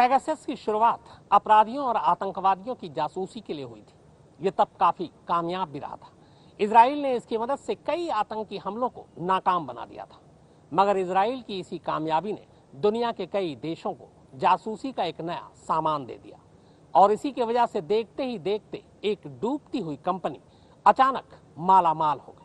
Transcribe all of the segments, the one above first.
Pegasus की शुरुआत अपराधियों और आतंकवादियों की जासूसी के लिए हुई थी। ये तब काफी कामयाब भी रहा था। इजराइल ने इसकी मदद से कई आतंकी हमलों को नाकाम बना दिया था। मगर इजराइल की इसी कामयाबी ने दुनिया के कई देशों को जासूसी का एक नया सामान दे दिया और इसी की वजह से देखते ही देखते एक डूबती हुई कंपनी अचानक मालामाल हो गई।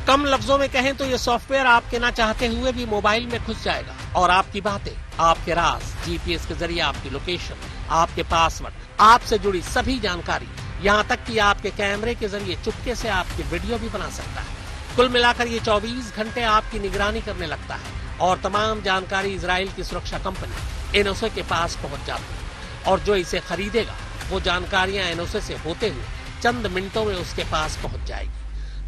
कम लफ्जों में कहें तो ये सॉफ्टवेयर आपके ना चाहते हुए भी मोबाइल में घुस जाएगा और आपकी बातें, आपके राज, जीपीएस के जरिए आपकी लोकेशन, आपके पासवर्ड, आपसे जुड़ी सभी जानकारी, यहाँ तक कि आपके कैमरे के जरिए चुपके से आपकी वीडियो भी बना सकता है। कुल मिलाकर ये 24 घंटे आपकी निगरानी करने लगता है और तमाम जानकारी इजराइल की सुरक्षा कंपनी एनओसे के पास पहुंच जाती है और जो इसे खरीदेगा वो जानकारियां एनओसे से होते हुए चंद मिनटों में उसके पास पहुंच जाएगी।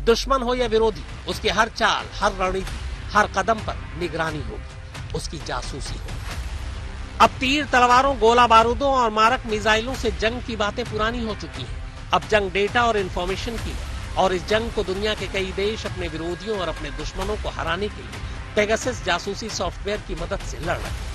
दुश्मन हो या विरोधी, उसकी हर चाल, हर रणनीति, हर कदम पर निगरानी होगी, उसकी जासूसी होगी। अब तीर तलवारों, गोला बारूदों और मारक मिसाइलों से जंग की बातें पुरानी हो चुकी हैं। अब जंग डेटा और इंफॉर्मेशन की है और इस जंग को दुनिया के कई देश अपने विरोधियों और अपने दुश्मनों को हराने के लिए पेगासस जासूसी सॉफ्टवेयर की मदद से लड़ रहे हैं।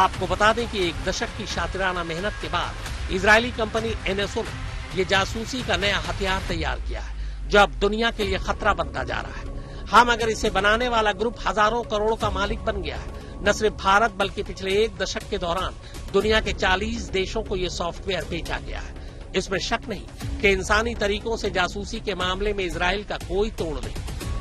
आपको बता दें कि एक दशक की शातिराना मेहनत के बाद इजरायली कंपनी एनएसओ ने ये जासूसी का नया हथियार तैयार किया है जो अब दुनिया के लिए खतरा बनता जा रहा है। हम अगर इसे बनाने वाला ग्रुप हजारों करोड़ का मालिक बन गया है। न सिर्फ भारत बल्कि पिछले एक दशक के दौरान दुनिया के 40 देशों को ये सॉफ्टवेयर बेचा गया है। इसमें शक नहीं कि इंसानी तरीकों से जासूसी के मामले में इजराइल का कोई तोड़ नहीं,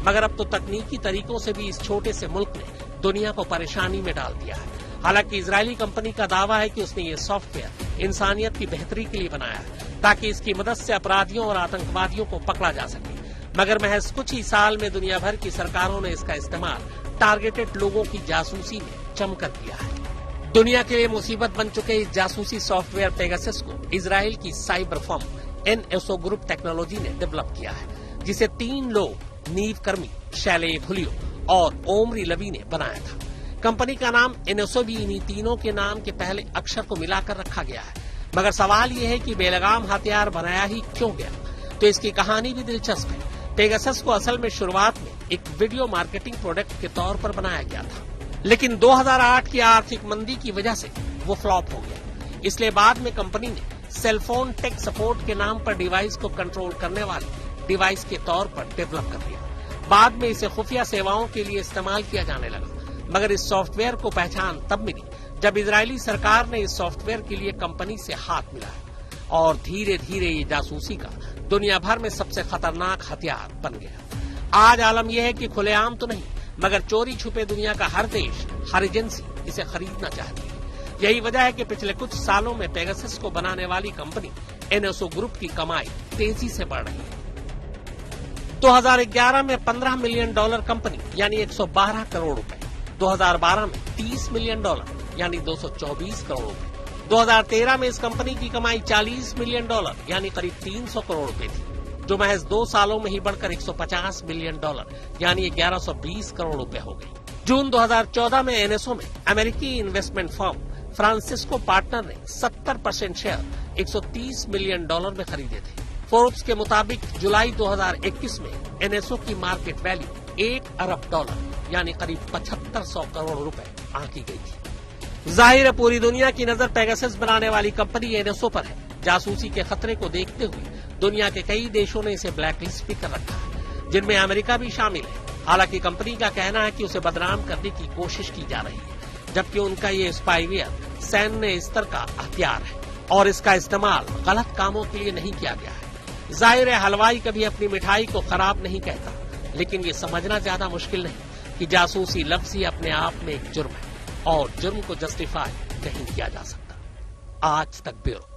मगर अब तो तकनीकी तरीकों से भी इस छोटे से मुल्क ने दुनिया को परेशानी में डाल दिया है। हालांकि इजरायली कंपनी का दावा है कि उसने ये सॉफ्टवेयर इंसानियत की बेहतरी के लिए बनाया है ताकि इसकी मदद से अपराधियों और आतंकवादियों को पकड़ा जा सके। मगर महज कुछ ही साल में दुनिया भर की सरकारों ने इसका इस्तेमाल टारगेटेड लोगों की जासूसी में जमकर किया है। दुनिया के लिए मुसीबत बन चुके इस जासूसी सॉफ्टवेयर पेगासस को इजराइल की cyber firm NSO group technology ने डेवलप किया है, जिसे 3 लोग, नीव कर्मी, शैले भुलियो और ओमरी लवी ने बनाया था। कंपनी का नाम एनएसओ भी इन्हीं तीनों के नाम के पहले अक्षर को मिलाकर रखा गया है। मगर सवाल ये है कि बेलगाम हथियार बनाया ही क्यों गया? तो इसकी कहानी भी दिलचस्प है। पेगासस को असल में शुरुआत में एक वीडियो मार्केटिंग प्रोडक्ट के तौर पर बनाया गया था, लेकिन 2008 की आर्थिक मंदी की वजह से वो फ्लॉप हो गया। इसलिए बाद में कंपनी ने सेलफोन टेक सपोर्ट के नाम पर डिवाइस को कंट्रोल करने वाले डिवाइस के तौर पर डेवलप कर लिया। बाद में इसे खुफिया सेवाओं के लिए इस्तेमाल किया जाने लगा। मगर इस सॉफ्टवेयर को पहचान तब मिली जब इजरायली सरकार ने इस सॉफ्टवेयर के लिए कंपनी से हाथ मिलाया और धीरे धीरे ये जासूसी का दुनिया भर में सबसे खतरनाक हथियार बन गया। आज आलम यह है कि खुलेआम तो नहीं, मगर चोरी छुपे दुनिया का हर देश, हर एजेंसी इसे खरीदना चाहती है। यही वजह है कि पिछले कुछ सालों में पेगासस को बनाने वाली कंपनी एनएसओ ग्रुप की कमाई तेजी से बढ़ रही है। 2011 में $15 मिलियन कंपनी यानी 112 करोड़ रुपए, 2012 में $30 मिलियन यानी 224 करोड़ रुपए, 2013 में इस कंपनी की कमाई $40 मिलियन यानी करीब 300 करोड़ रुपए थी, जो महज 2 सालों में ही बढ़कर $150 मिलियन यानी 1120 करोड़ रुपए हो गई। जून 2014 में एनएसओ में अमेरिकी इन्वेस्टमेंट फर्म फ्रांसिस्को पार्टनर ने 70% शेयर $130 मिलियन में खरीदे थे। फोर्ब्स के मुताबिक जुलाई 2021 में एनएसओ की मार्केट वैल्यू $1 अरब यानी करीब 7500 करोड़ रुपए आंकी गई थी। जाहिर है पूरी दुनिया की नजर पेगासस बनाने वाली कंपनी एनएसओ पर है। जासूसी के खतरे को देखते हुए दुनिया के कई देशों ने इसे ब्लैकलिस्ट भी कर रखा है, जिनमें अमेरिका भी शामिल है। हालांकि कंपनी का कहना है कि उसे बदनाम करने की कोशिश की जा रही है, जबकि उनका ये स्पाईवेयर सैन्य स्तर का हथियार है और इसका इस्तेमाल गलत कामों के लिए नहीं किया गया है। जाहिर है हलवाई कभी अपनी मिठाई को खराब नहीं कहता, लेकिन ये समझना ज्यादा मुश्किल नहीं कि जासूसी लफ्ज ही अपने आप में एक जुर्म है और जुर्म को जस्टिफाई नहीं किया जा सकता। आज तक ब्यूरो।